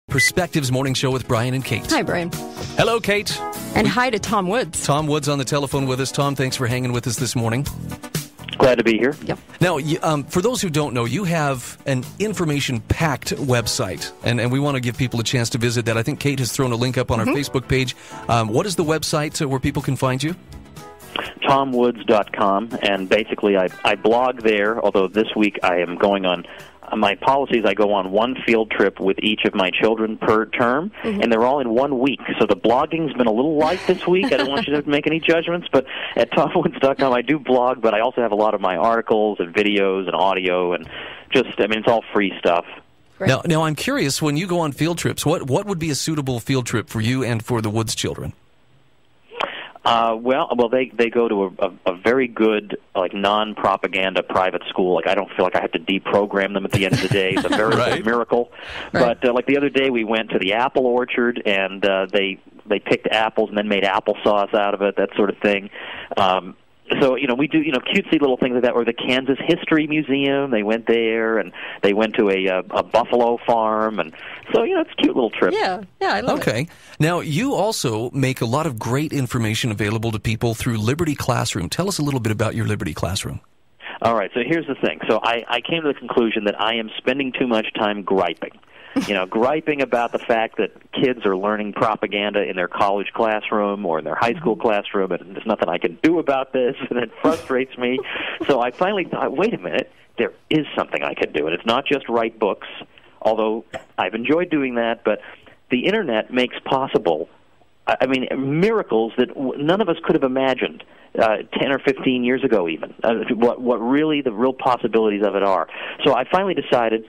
Perspectives Morning Show with Brian and Kate. Hi, Brian. Hello, Kate. And hi to Tom Woods. Tom Woods on the telephone with us. Tom, thanks for hanging with us this morning. Glad to be here. Yep. Now, for those who don't know, you have an information-packed website, and we want to give people a chance to visit that. I think Kate has thrown a link up on our Facebook page. What is the website where people can find you? TomWoods.com, and basically I blog there, although this week I am going on my policies. I go on one field trip with each of my children per term, and they're all in 1 week. So the blogging's been a little light this week. I don't want you to make any judgments, but at TomWoods.com I do blog, but I also have a lot of my articles and videos and audio, and it's all free stuff. Now I'm curious, when you go on field trips, what would be a suitable field trip for you and for the Woods children? They go to a very good, non-propaganda private school. I don't feel like I have to deprogram them at the end of the day. It's a very miracle. Right. But the other day we went to the apple orchard, and they picked apples and then made applesauce out of it, that sort of thing. So, we do, cutesy little things like that. Or the Kansas History Museum, they went there, and they went to a buffalo farm, and so, it's a cute little trip. Yeah, I love it. Okay. Now, you also make a lot of great information available to people through Liberty Classroom. Tell us a little bit about your Liberty Classroom. All right, so here's the thing. So I came to the conclusion that I am spending too much time griping. Griping about the fact that kids are learning propaganda in their college classroom or in their high school classroom, and there's nothing I can do about this, and it frustrates me. So I finally thought, wait a minute, there is something I could do, and it's not just write books, although I've enjoyed doing that, but the Internet makes possible, miracles that none of us could have imagined 10 or 15 years ago even, what really the real possibilities of it are. So I finally decided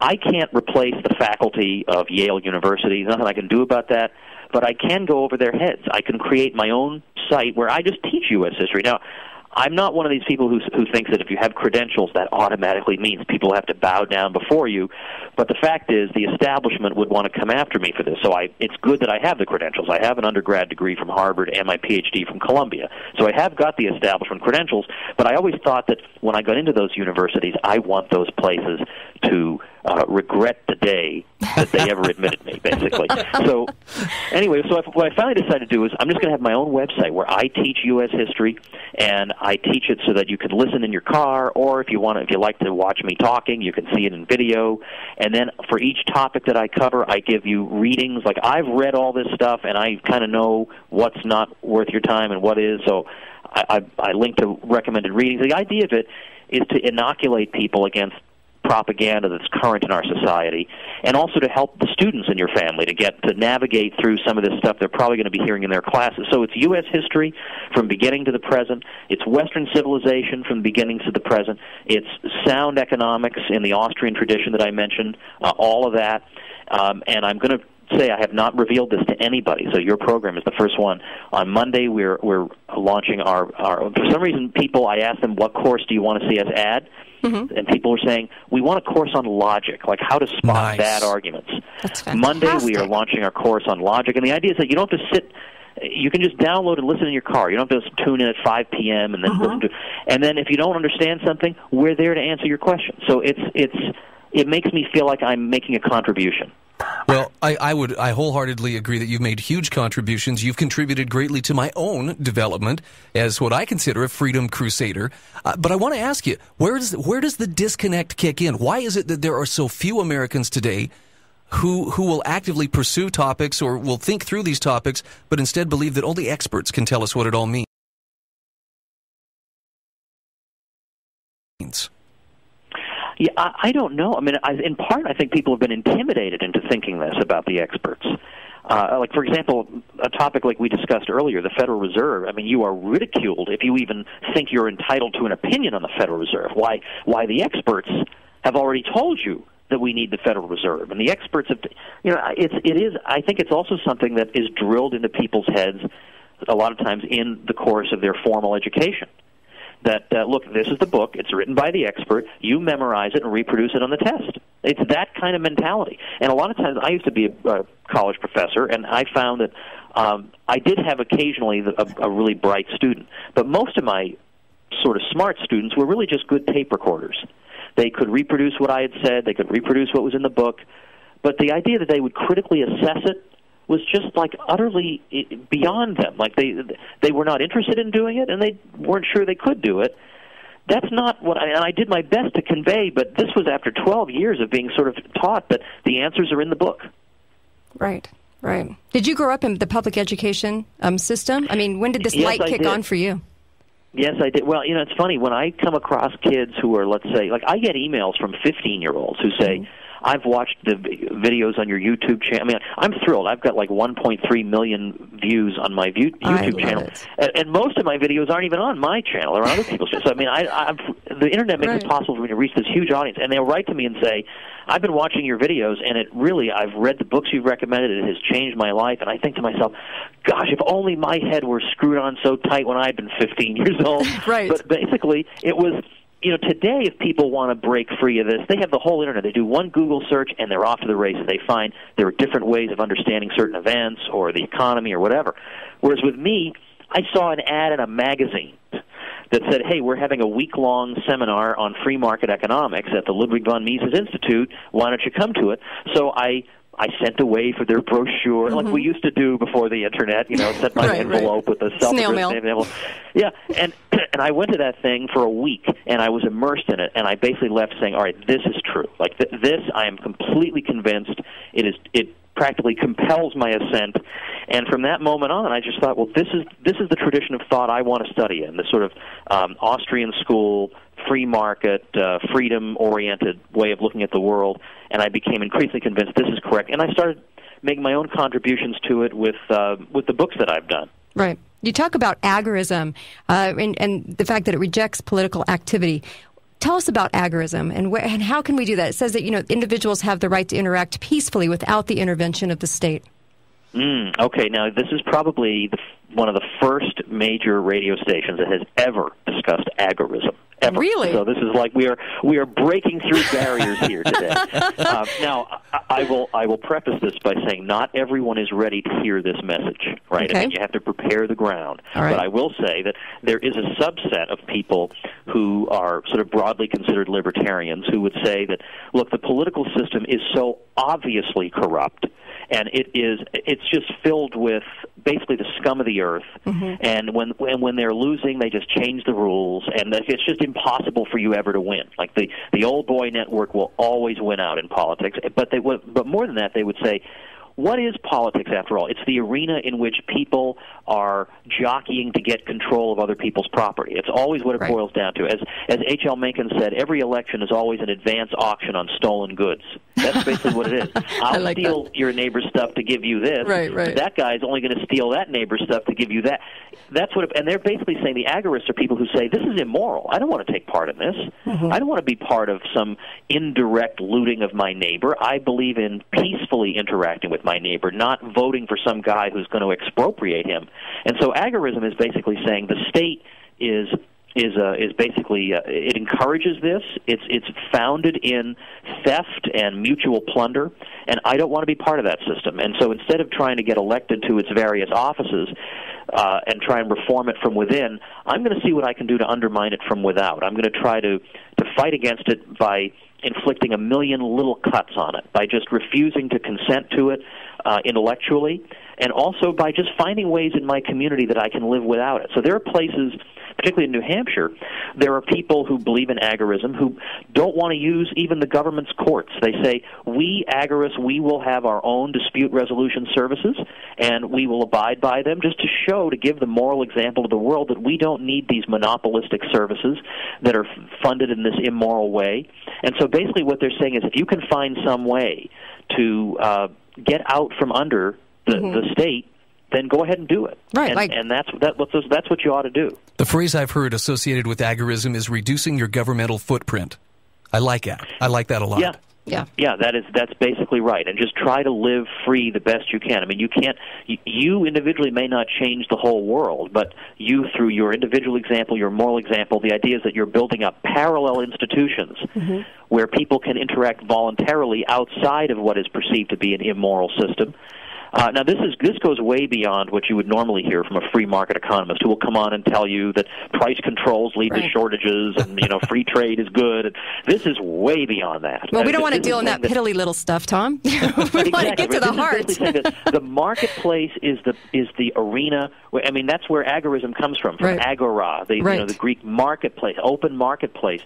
I can't replace the faculty of Yale University. There's nothing I can do about that, but I can go over their heads. I can create my own site where I just teach U.S. history. Now, I'm not one of these people who thinks that if you have credentials, that automatically means people have to bow down before you. But the fact is, the establishment would want to come after me for this. So it's good that I have the credentials. I have an undergrad degree from Harvard and my PhD from Columbia. So I have got the establishment credentials, but I always thought that when I got into those universities, I want those places to regret the day that they ever admitted me, basically. So anyway, what I finally decided to do is I'm just going to have my own website where I teach U.S. history, and I teach it so that you can listen in your car, or if you like to watch me talking, you can see it in video. And then for each topic that I cover, I give you readings. Like, I've read all this stuff, and I kind of know what's not worth your time and what is. So I link to recommended readings. The idea of it is to inoculate people against propaganda that's current in our society, and also to help the students in your family to navigate through some of this stuff they're probably going to be hearing in their classes. So it's U.S. history from beginning to the present. It's Western civilization from the beginning to the present. It's sound economics in the Austrian tradition that I mentioned, all of that. And I'm going to say I have not revealed this to anybody, so your program is the first one. On Monday, we're launching our for some reason, I asked them, what course do you want to see us add? And people are saying, we want a course on logic, like how to spot bad arguments. That's fantastic. Monday, we are launching our course on logic, and the idea is that you don't have to sit. You can just download and listen in your car. You don't have to tune in at 5 p.m. and then listen to. And then if you don't understand something, we're there to answer your question. So it makes me feel like I'm making a contribution. Well, I wholeheartedly agree that you've made huge contributions. You've contributed greatly to my own development as what I consider a freedom crusader. But I want to ask you, where does the disconnect kick in? Why is it that there are so few Americans today who will actively pursue topics or will think through these topics, but instead believe that only experts can tell us what it all means? Yeah, I don't know. In part, I think people have been intimidated into thinking this about the experts. Like, for example, a topic like we discussed earlier, the Federal Reserve. You are ridiculed if you even think you're entitled to an opinion on the Federal Reserve. Why the experts have already told you that we need the Federal Reserve, and the experts have. It is. I think it's also something that is drilled into people's heads a lot of times in the course of their formal education. That, look, this is the book, it's written by the expert, you memorize it and reproduce it on the test. It's that kind of mentality. And a lot of times, I used to be a college professor, and I found that I did have occasionally a really bright student, but most of my sort of smart students were really just good tape recorders. They could reproduce what I had said, they could reproduce what was in the book, But the idea that they would critically assess it was just like utterly beyond them. Like they were not interested in doing it, and they weren't sure they could do it. That's not what and I did my best to convey, but this was after 12 years of being sort of taught that the answers are in the book. Right. Right. Did you grow up in the public education system? I mean, when did this light kick on for you? Yes, I did. Well, it's funny. When I come across kids who are, let's say, like I get emails from 15-year-olds who say, I've watched the videos on your YouTube channel. I mean, I'm thrilled. I've got like 1.3 million views on my YouTube channel. And most of my videos aren't even on my channel or on other people's channels. So, I mean, the Internet makes it possible for me to reach this huge audience. And they'll write to me and say, I've been watching your videos, and I've read the books you've recommended. It has changed my life. And I think to myself, gosh, if only my head were screwed on so tight when I'd been 15 years old. Right. But basically, it was... today, if people want to break free of this, they have the whole Internet. They do one Google search, and they're off to the races. They find there are different ways of understanding certain events or the economy or whatever. Whereas with me, I saw an ad in a magazine that said, hey, we're having a week-long seminar on free market economics at the Ludwig von Mises Institute. Why don't you come to it? So I sent away for their brochure, like we used to do before the Internet, sent my envelope with a self-addressed envelope. Yeah, and I went to that thing for a week, and I was immersed in it, and I basically left saying, all right, this is true. Like, this, I am completely convinced. It practically compels my assent. And from that moment on, I just thought, well, this is the tradition of thought I want to study in, this sort of Austrian school, free market, freedom-oriented way of looking at the world, and I became increasingly convinced this is correct. And I started making my own contributions to it with the books that I've done. Right. You talk about agorism and the fact that it rejects political activity. Tell us about agorism and how can we do that? It says that individuals have the right to interact peacefully without the intervention of the state. Okay, now this is probably one of the first major radio stations that has ever discussed agorism. Ever. Really? So this is like we are breaking through barriers here today. Now, I will preface this by saying not everyone is ready to hear this message, right? Okay. I mean, you have to prepare the ground. All right. But I will say that there is a subset of people who are sort of broadly considered libertarians who would say that, look, the political system is so obviously corrupt, and it's just filled with basically the scum of the earth. And when they're losing, they just change the rules, and it's just impossible for you ever to win. Like the old boy network will always win out in politics. But more than that, they would say, what is politics after all? It's the arena in which people are jockeying to get control of other people's property. It's always what it boils down to. As H.L. Mencken said, every election is always an advance auction on stolen goods. That's basically what it is. I'll steal your neighbor's stuff to give you this. Right. That guy's only going to steal that neighbor's stuff to give you that. That's what. And they're basically saying the agorists are people who say, this is immoral. I don't want to take part in this. I don't want to be part of some indirect looting of my neighbor. I believe in peacefully interacting with my neighbor, not voting for some guy who's going to expropriate him. And so agorism is basically saying the state is basically it encourages this. It's founded in theft and mutual plunder, and I don't want to be part of that system. And so instead of trying to get elected to its various offices and try and reform it from within, I'm going to see what I can do to undermine it from without. I'm going to try to fight against it by inflicting a million little cuts on it, by just refusing to consent to it intellectually, and also by just finding ways in my community that I can live without it. So there are places, particularly in New Hampshire, there are people who believe in agorism who don't want to use even the government's courts. They say, we, agorists, we will have our own dispute resolution services, and we will abide by them just to give the moral example to the world that we don't need these monopolistic services that are funded in this immoral way. And so basically what they're saying is if you can find some way to get out from under the state, then go ahead and do it. Right, and that's what you ought to do. The phrase I've heard associated with agorism is reducing your governmental footprint. I like that. I like that a lot. Yeah, that's basically right. And just try to live free the best you can. I mean, you individually may not change the whole world, but you, through your individual example, your moral example, the idea is that you're building up parallel institutions where people can interact voluntarily outside of what is perceived to be an immoral system. Now, this goes way beyond what you would normally hear from a free market economist who will come on and tell you that price controls lead to shortages and free trade is good. And this is way beyond that. Well, we don't want to deal in that piddly little stuff, Tom. We want to get to the heart. The marketplace is the arena. I mean, that's where agorism comes from agora, the Greek marketplace, open marketplace.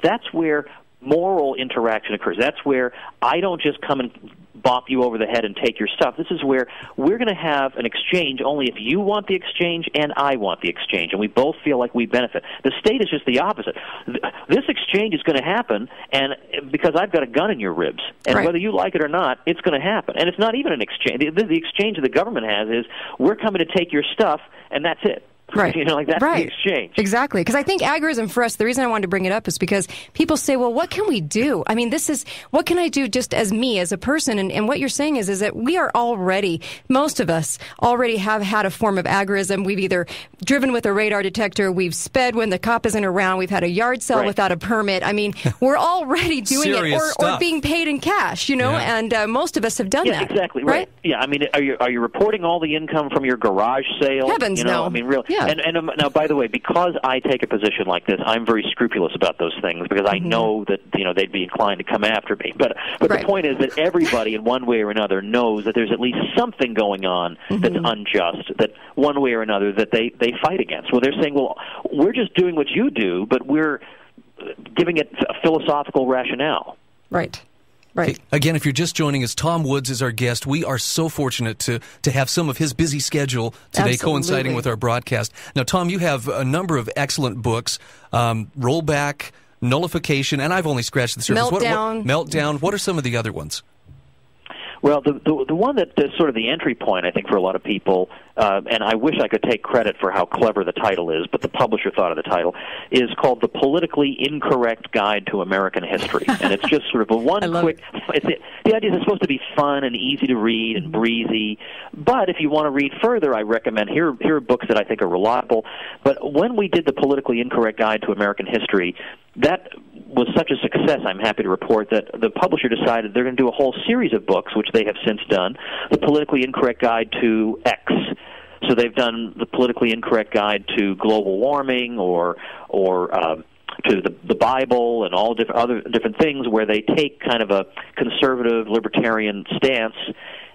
That's where moral interaction occurs. That's where I don't just come and bop you over the head and take your stuff. This is where we're going to have an exchange only if you want the exchange and I want the exchange, and we both feel like we benefit. The state is just the opposite. This exchange is going to happen, and because I've got a gun in your ribs, and whether you like it or not, it's going to happen. And it's not even an exchange. The exchange that the government has is we're coming to take your stuff, and that's it. Right. That's the exchange. Exactly. Because I think agorism for us, the reason I wanted to bring it up is because people say, well, what can we do? I mean, what can I do just as me, as a person? And what you're saying is that we are already, most of us already have had a form of agorism. We've either driven with a radar detector, we've sped when the cop isn't around, we've had a yard sale without a permit. I mean, we're already doing it or being paid in cash, and most of us have done that. Exactly. Right. Yeah. I mean, are you reporting all the income from your garage sale? Heavens, no. I mean, really. Yeah. And now, by the way, because I take a position like this, I'm very scrupulous about those things because I know that they'd be inclined to come after me. But the point is that everybody, in one way or another, knows that there's at least something going on that's unjust. That one way or another that they fight against. Well, they're saying, well, we're just doing what you do, but we're giving it a philosophical rationale. Right. Right. Again, if you're just joining us, Tom Woods is our guest. We are so fortunate to have some of his busy schedule today coinciding with our broadcast. Now, Tom, you have a number of excellent books, Rollback, Nullification, and I've only scratched the surface. Meltdown. What are some of the other ones? Well, the one that is sort of the entry point, I think, for a lot of people, and I wish I could take credit for how clever the title is, but the publisher thought of the title, is called The Politically Incorrect Guide to American History. And it's just sort of a quick... The idea is it's supposed to be fun and easy to read and breezy, but if you want to read further, I recommend, here are books that I think are reliable. But when we did The Politically Incorrect Guide to American History, that was such a success, I'm happy to report, that the publisher decided they're going to do a whole series of books, which they have since done, The Politically Incorrect Guide to X. So they've done The Politically Incorrect Guide to Global Warming or to the Bible and all other different things where they take kind of a conservative, libertarian stance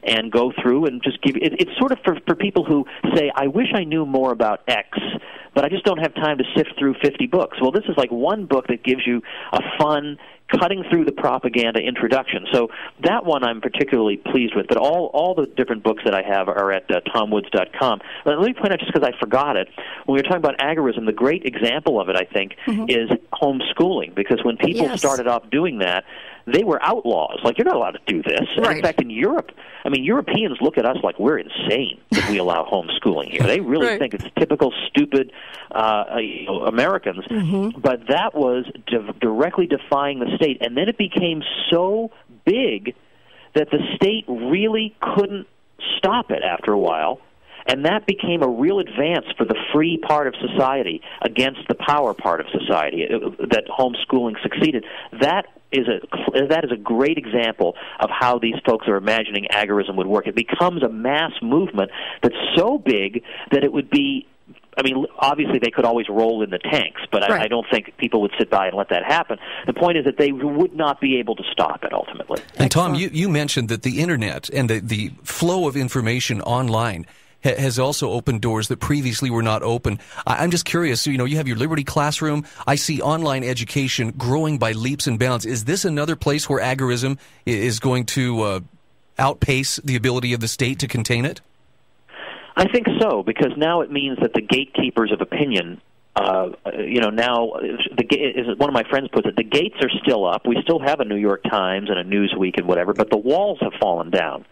and go through and just give it's sort of for people who say, I wish I knew more about X, but I just don't have time to sift through 50 books. Well, this is like one book that gives you a fun, cutting through the propaganda introduction. So that one I'm particularly pleased with. But all the different books that I have are at tomwoods.com. Let me point out, just because I forgot it, when we were talking about agorism, the great example of it, I think, is homeschooling. Because when people started off doing that, they were outlaws. Like, you're not allowed to do this. Right. In fact, in Europe, I mean, Europeans look at us like we're insane if we allow homeschooling here. They really think it's typical stupid Americans. But that was directly defying the state. And then it became so big that the state really couldn't stop it after a while. And that became a real advance for the free part of society against the power part of society, that homeschooling succeeded. That is a great example of how these folks are imagining agorism would work. It becomes a mass movement that's so big that it would be, I mean, obviously they could always roll in the tanks, but I don't think people would sit by and let that happen. The point is that they would not be able to stop it, ultimately. And Tom, you mentioned that the Internet and the flow of information online has also opened doors that previously were not open. I'm just curious, you have your Liberty Classroom. I see online education growing by leaps and bounds. Is this another place where agorism is going to outpace the ability of the state to contain it? I think so, because now it means that the gatekeepers of opinion, now, as one of my friends puts it, the gates are still up. We still have a New York Times and a Newsweek and whatever, but the walls have fallen down.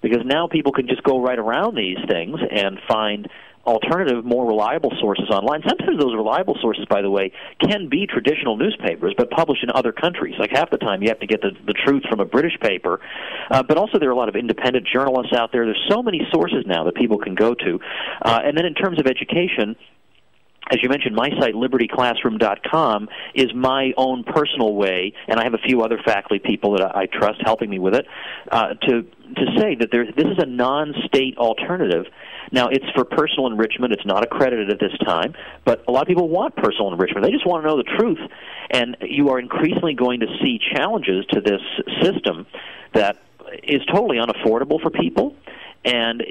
Because now people can just go right around these things and find alternative, more reliable sources online. Sometimes those reliable sources, by the way, can be traditional newspapers, but published in other countries. Like half the time you have to get the truth from a British paper. But also there are a lot of independent journalists out there. There's so many sources now that people can go to. And then in terms of education, as you mentioned, my site, libertyclassroom.com, is my own personal way, and I have a few other faculty people that I trust helping me with it, to say that this is a non-state alternative. Now, it's for personal enrichment. It's not accredited at this time, but a lot of people want personal enrichment. They just want to know the truth, and you are increasingly going to see challenges to this system that is totally unaffordable for people. And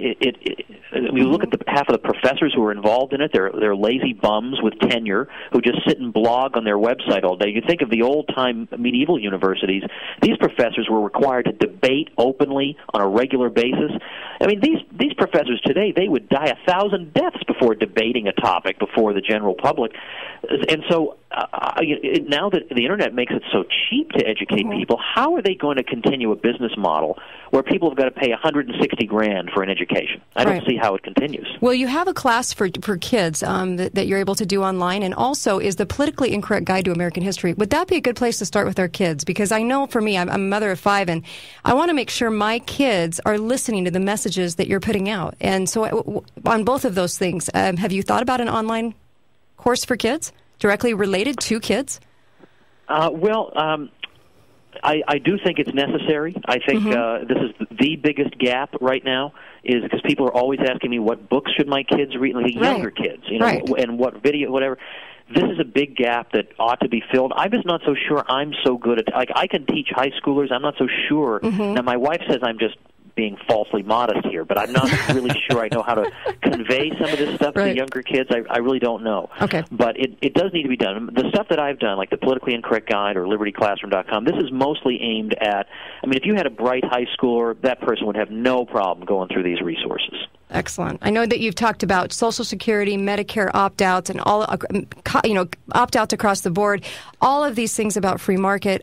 we look at half of the professors who are involved in it. They're lazy bums with tenure who just sit and blog on their website all day. You think of the old-time medieval universities. These professors were required to debate openly on a regular basis. I mean, these professors today, they would die 1,000 deaths before debating a topic before the general public. And so now that the Internet makes it so cheap to educate people, how are they going to continue a business model where people have got to pay $160,000 for an education? I don't see how it continues. Well, you have a class for kids that you're able to do online, and also is the Politically Incorrect Guide to American History. Would that be a good place to start with our kids? Because I know for me, I'm a mother of 5, and I want to make sure my kids are listening to the messages that you're putting out. And so on both of those things, have you thought about an online course for kids directly related to kids? I do think it's necessary. I think this is the biggest gap right now, is because people are always asking me what books should my kids read, like younger kids, and what video, whatever. This is a big gap that ought to be filled. I'm just not so sure I'm so good at, like, I can teach high schoolers. I'm not so sure. Now, my wife says I'm just being falsely modest here, but I'm not really sure I know how to convey some of this stuff to younger kids. I really don't know. Okay. But it does need to be done. The stuff that I've done, like the Politically Incorrect Guide or libertyclassroom.com, this is mostly aimed at, I mean, if you had a bright high schooler, that person would have no problem going through these resources. Excellent. I know that you've talked about Social Security, Medicare opt-outs, and all, opt-outs across the board. All of these things about free market,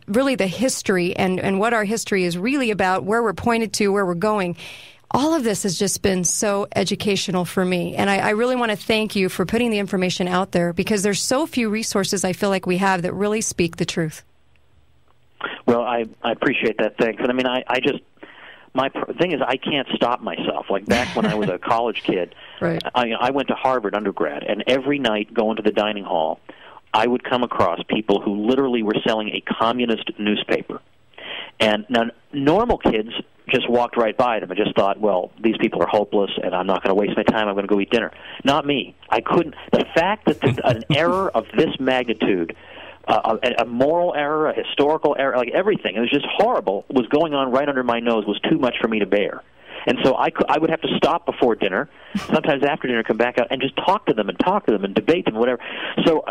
really the history and what our history is really about, where we're pointed to, where we're going. All of this has just been so educational for me, and I really want to thank you for putting the information out there, because there's so few resources I feel like we have that really speak the truth. Well, I appreciate that. Thanks. And I mean, my thing is, I can't stop myself. Like back when I was a college kid, I went to Harvard undergrad, and every night going to the dining hall, I would come across people who literally were selling a communist newspaper. And now, normal kids just walked right by them and just thought, well, these people are hopeless, and I'm not going to waste my time. I'm going to go eat dinner. Not me. I couldn't. The fact that an error of this magnitude, a moral error, a historical error, like everything, it was just horrible, was going on right under my nose, was too much for me to bear. And so I would have to stop before dinner, sometimes after dinner, come back out and just talk to them and debate them, whatever. So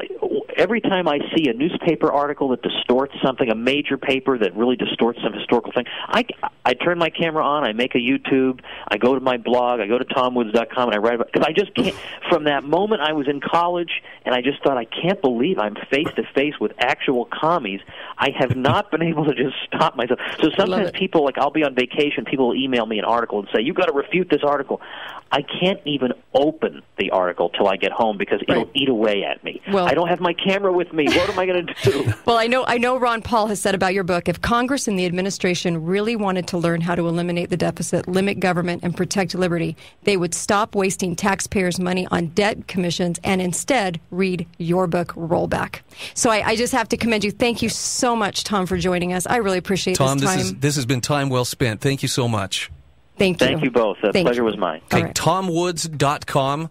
every time I see a newspaper article that distorts something, a major paper that really distorts some historical thing, I turn my camera on, I make a YouTube, I go to my blog, I go to tomwoods.com, and I write about it. Because I just can't, from that moment I was in college, and I just thought, I can't believe I'm face-to-face with actual commies. I have not been able to just stop myself. So sometimes people, like, I'll be on vacation, people will email me an article and say, you've got to refute this article. I can't even open the article till I get home because it'll eat away at me. Well, I don't have my camera with me. What am I going to do? Well, I know Ron Paul has said about your book, if Congress and the administration really wanted to learn how to eliminate the deficit, limit government, and protect liberty, they would stop wasting taxpayers' money on debt commissions and instead read your book, Rollback. So I just have to commend you. Thank you so much, Tom, for joining us. I really appreciate Tom, this time. this has been time well spent. Thank you so much. Thank you. Thank you both. The pleasure was mine. Okay, TomWoods.com.